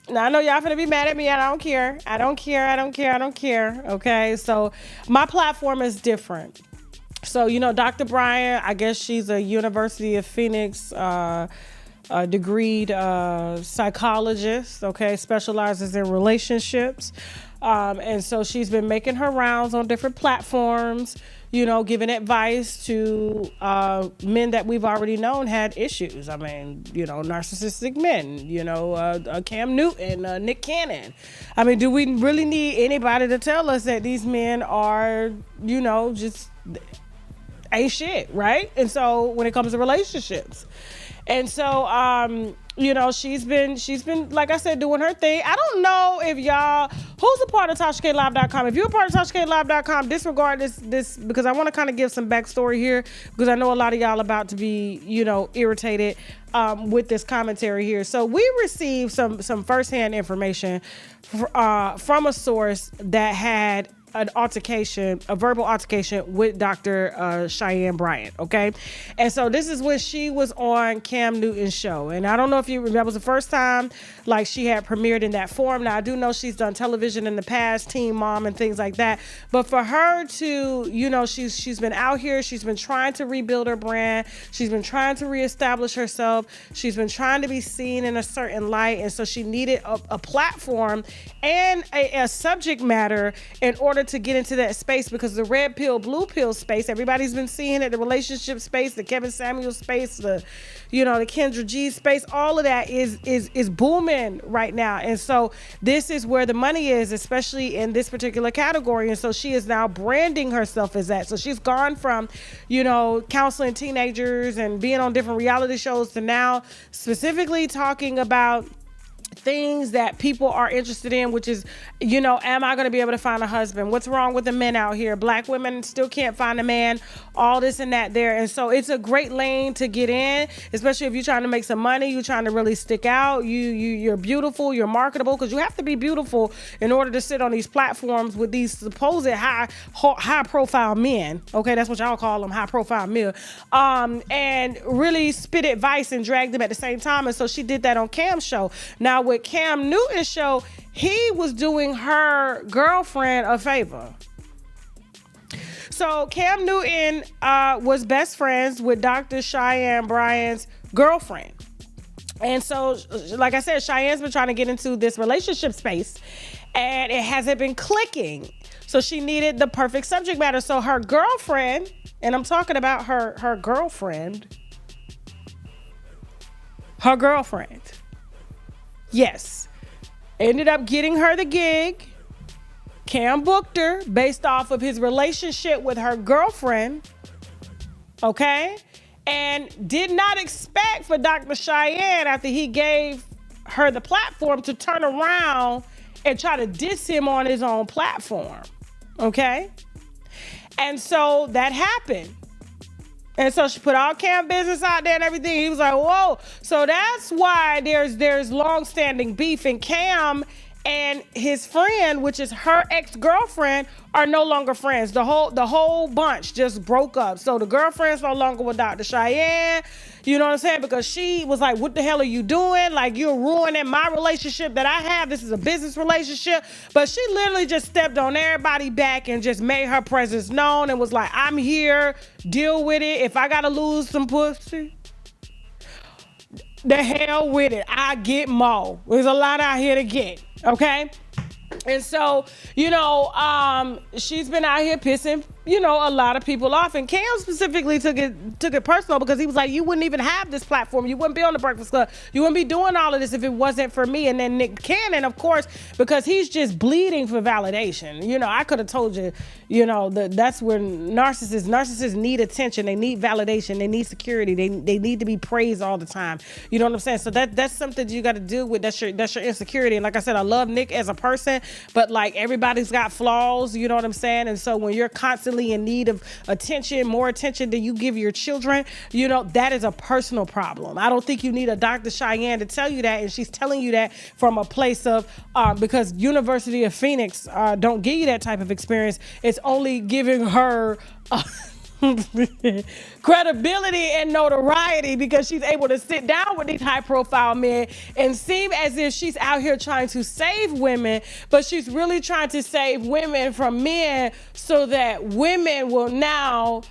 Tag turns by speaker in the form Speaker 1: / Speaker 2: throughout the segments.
Speaker 1: Now I know y'all finna be mad at me. I don't care. I don't care. I don't care. I don't care. Okay. So my platform is different. So, Dr. Bryant, I guess she's a University of Phoenix degreed psychologist, okay, specializes in relationships. And so she's been making her rounds on different platforms, giving advice to men that we've already known had issues. I mean, narcissistic men, Cam Newton, Nick Cannon. I mean, do we really need anybody to tell us that these men are, just ain't shit, right? And so when it comes to relationships, and so she's been like I said, doing her thing. I don't know if y'all who's a part of TashaKLive.com. If you're a part of TashaKLive.com, disregard this because I want to kind of give some backstory here because I know a lot of y'all about to be irritated with this commentary here. So we received some firsthand information from a source that had a verbal altercation with Dr. Cheyenne Bryant, okay? And so this is when she was on Cam Newton's show. And I don't know if that was the first time like she had premiered in that form. Now I do know she's done television in the past, Teen Mom and things like that. But for her to, she's been out here, she's been trying to rebuild her brand, she's been trying to reestablish herself, she's been trying to be seen in a certain light, and so she needed a platform and a subject matter in order to get into that space because the red pill, blue pill space, everybody's been seeing it, the relationship space, the Kevin Samuel space, the Kendra G space, all of that is booming right now. And so this is where the money is, especially in this particular category. And so she is now branding herself as that. So she's gone from, counseling teenagers and being on different reality shows to now specifically talking about things that people are interested in, which is, am I going to be able to find a husband? What's wrong with the men out here? Black women still can't find a man, all this and that there. And so it's a great lane to get in, especially if you're trying to make some money, you're trying to really stick out, you're beautiful, you're marketable, because you have to be beautiful in order to sit on these platforms with these supposed high profile men. Okay, that's what y'all call them, high profile men. And really spit advice and drag them at the same time. And so she did that on Cam's show. Now with Cam Newton's show, he was doing her girlfriend a favor. So Cam Newton was best friends with Dr. Cheyenne Bryant's girlfriend. And so, like I said, Cheyenne's been trying to get into this relationship space and it hasn't been clicking. So she needed the perfect subject matter. So her girlfriend, and I'm talking about her girlfriend, yes, ended up getting her the gig. Cam booked her based off of his relationship with her girlfriend, okay? And did not expect for Dr. Cheyenne, after he gave her the platform, to turn around and try to diss him on his own platform, okay? And so that happened. And so she put all Cam business out there and everything. He was like, whoa. So that's why there's long-standing beef. And Cam and his friend, which is her ex-girlfriend, are no longer friends. The whole bunch just broke up. So the girlfriend's no longer with Dr. Cheyenne. You know what I'm saying? Because she was like, what the hell are you doing? Like, you're ruining my relationship that I have. This is a business relationship. But she literally just stepped on everybody's back and just made her presence known and was like, I'm here. Deal with it. If I got to lose some pussy, the hell with it. I get more. There's a lot out here to get. Okay? And so, she's been out here pissing, a lot of people off. And Cam specifically took it personal because he was like, you wouldn't even have this platform. You wouldn't be on the Breakfast Club. You wouldn't be doing all of this if it wasn't for me. And then Nick Cannon, of course, because he's just bleeding for validation. I could have told you, that's where narcissists need attention. They need validation. They need security. They need to be praised all the time. You know what I'm saying? So that's something you got to deal with. That's your insecurity. And like I said, I love Nick as a person, but like everybody's got flaws. You know what I'm saying? And so when you're constantly in need of attention, more attention than you give your children, that is a personal problem. I don't think you need a Dr. Cheyenne to tell you that, and she's telling you that from a place of because University of Phoenix don't give you that type of experience. It's only giving her credibility and notoriety because she's able to sit down with these high profile men and seem as if she's out here trying to save women, but she's really trying to save women from men so that women will now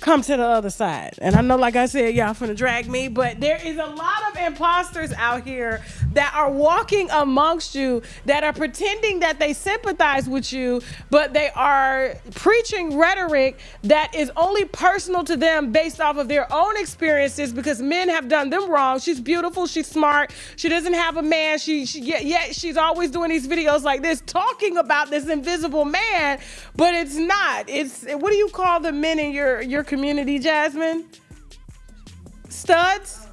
Speaker 1: come to the other side. And I know, like I said, y'all finna drag me, but there is a lot of imposters out here that are walking amongst you that are pretending that they sympathize with you, but they are preaching rhetoric that is only personal to them based off of their own experiences because men have done them wrong. She's beautiful, she's smart, she doesn't have a man, yet she's always doing these videos like this talking about this invisible man, but it's not. It's, what do you call the men in your community, Jasmine? Studs?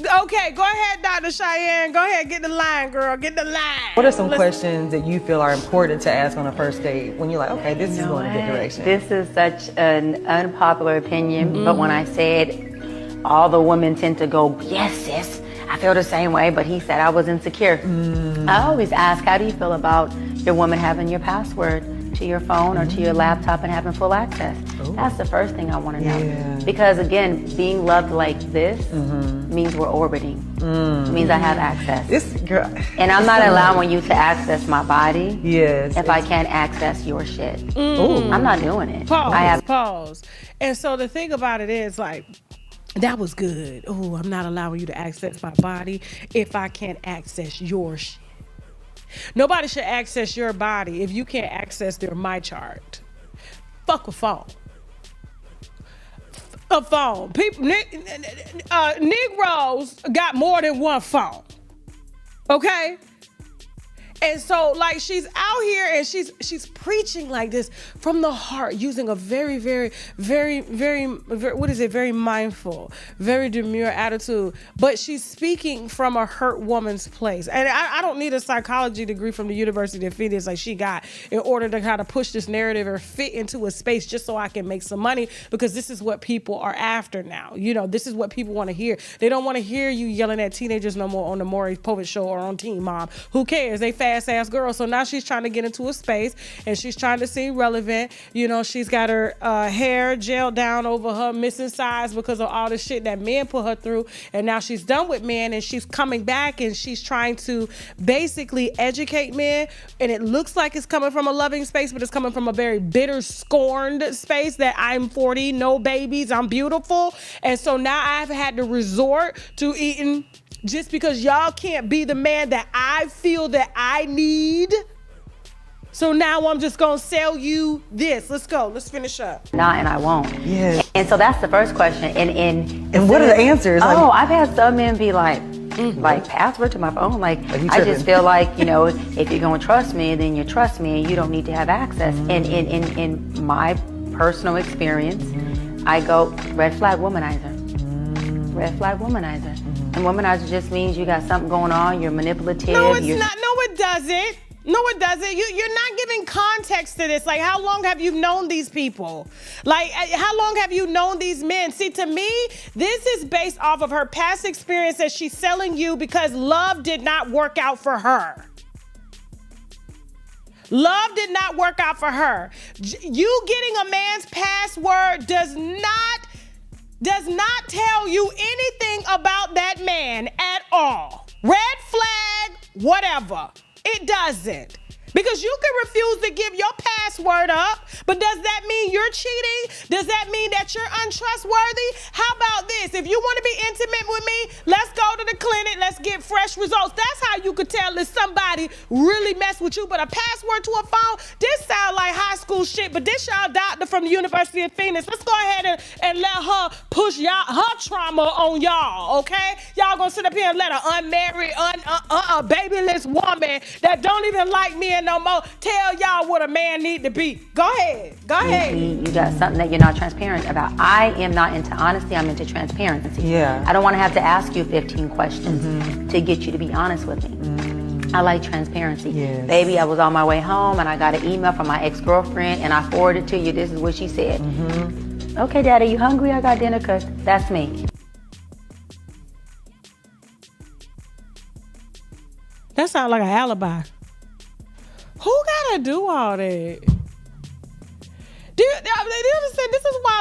Speaker 1: Okay, go ahead, Dr. Cheyenne. Go ahead, get the line, girl. Get the line.
Speaker 2: What are some questions that you feel are important to ask on a first date when you're like, okay, this is going a good direction?
Speaker 3: This is such an unpopular opinion, but when I say it, all the women tend to go, yes, sis, I feel the same way, but he said I was insecure. I always ask, how do you feel about your woman having your password to your phone or to your laptop and having full access? That's the first thing I want to know. Because again, being loved like this means we're orbiting. Means I have access. And I'm not allowing you to access my body if I can't access your shit. I'm not doing it.
Speaker 1: Pause. And so the thing about it is, like, that was good. Oh, I'm not allowing you to access my body if I can't access your shit. Nobody should access your body if you can't access their my chart. Fuck a phone. A phone. People, Negroes got more than one phone. Okay? And so, like, she's out here and she's preaching like this from the heart, using a very, very, very, very, very mindful, very demure attitude. But she's speaking from a hurt woman's place. And I don't need a psychology degree from the University of Phoenix like she got in order to kind of push this narrative or fit into a space just so I can make some money, because this is what people are after now. You know, this is what people want to hear. They don't want to hear you yelling at teenagers no more on the Maury Povich show or on Teen Mom. Who cares? They fast-ass girl. So now she's trying to get into a space and she's trying to seem relevant. You know, she's got her hair gelled down over her missing size because of all the shit that men put her through. And now she's done with men and she's coming back and she's trying to basically educate men. And it looks like it's coming from a loving space, but it's coming from a very bitter, scorned space that I'm 40, no babies, I'm beautiful. And so now I've had to resort to eating just because y'all can't be the man that I feel that I need. So now I'm just gonna sell you this. Let's go. Let's finish up.
Speaker 3: Not, and I won't.
Speaker 2: Yes.
Speaker 3: And so that's the first question. And
Speaker 2: what are the answers?
Speaker 3: Oh, I've had some men be like, like, password to my phone. Like, I just feel like, you know, if you're gonna trust me, then you trust me and you don't need to have access. And in my personal experience, I go red flag womanizer. Red flag womanizer. And womanizer just means you got something going on, you're manipulative.
Speaker 1: No, it's not. No, it doesn't. No, it doesn't. You're not giving context to this. Like, how long have you known these people? Like, how long have you known these men? See, to me, this is based off of her past experience that she's selling you because love did not work out for her. Love did not work out for her. You getting a man's password does not tell you anything about that man at all. Red flag, whatever. It doesn't. Because you can refuse to give your password up, but does that mean you're cheating? Does that mean that you're untrustworthy? How about this? If you want to be intimate with me, let's go to the clinic. Let's get fresh results. That's how you could tell if somebody really messed with you. But a password to a phone, this sounds like high school shit, but this y'all doctor from the University of Phoenix. Let's go ahead and let her push her trauma on y'all, okay? Y'all gonna sit up here and let an unmarried, babyless woman that don't even like me no more tell y'all what a man need to be. Go ahead.
Speaker 3: You got something that you're not transparent about. I am not into honesty, I'm into transparency.
Speaker 2: Yeah.
Speaker 3: I don't want to have to ask you 15 questions to get you to be honest with me. I like transparency.
Speaker 2: Yes.
Speaker 3: Baby, I was on my way home and I got an email from my ex-girlfriend and I forwarded to you. This is what she said. Okay, Daddy, you hungry? I got dinner cooked. That's me.
Speaker 1: That sounds like an alibi. Who gotta do all that?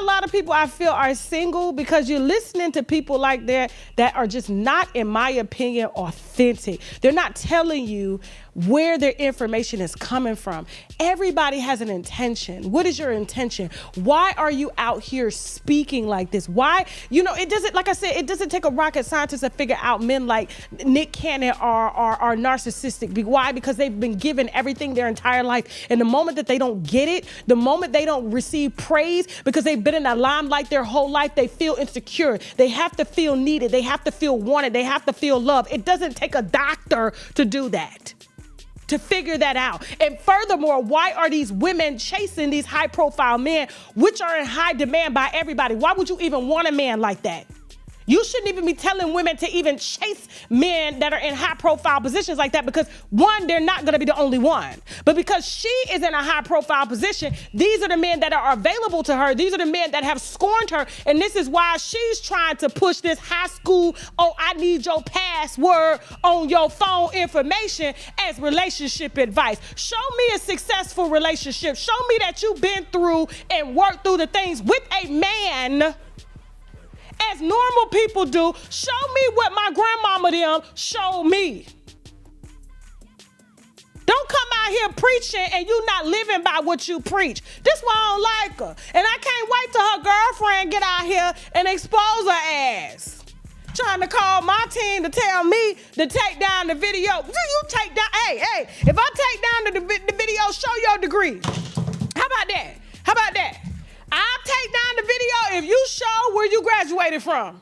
Speaker 1: a lot of people I feel are single? Because you're listening to people like that are just not, in my opinion, authentic. They're not telling you where their information is coming from. Everybody has an intention. What is your intention? Why are you out here speaking like this? Why, it doesn't, like I said, it doesn't take a rocket scientist to figure out men like Nick Cannon are narcissistic. Why? Because they've been given everything their entire life. And the moment that they don't get it, the moment they don't receive praise because they've been in the limelight their whole life, they feel insecure. They have to feel needed. They have to feel wanted. They have to feel loved. It doesn't take a doctor to do that, to figure that out. And furthermore, why are these women chasing these high profile men, which are in high demand by everybody? Why would you even want a man like that? You shouldn't even be telling women to even chase men that are in high profile positions like that because, one, they're not going to be the only one. But because she is in a high profile position, these are the men that are available to her. These are the men that have scorned her. And this is why she's trying to push this high school, I need your password on your phone information as relationship advice. Show me a successful relationship. Show me that you've been through and worked through the things with a man as normal people do. Show me what my grandmama them showed me. Don't come out here preaching and you not living by what you preach. This why I don't like her. And I can't wait till her girlfriend get out here and expose her ass. Trying to call my team to tell me to take down the video. Do you take down, hey, if I take down the video, show your degree. How about that? I'll take down the video if you show where you graduated from.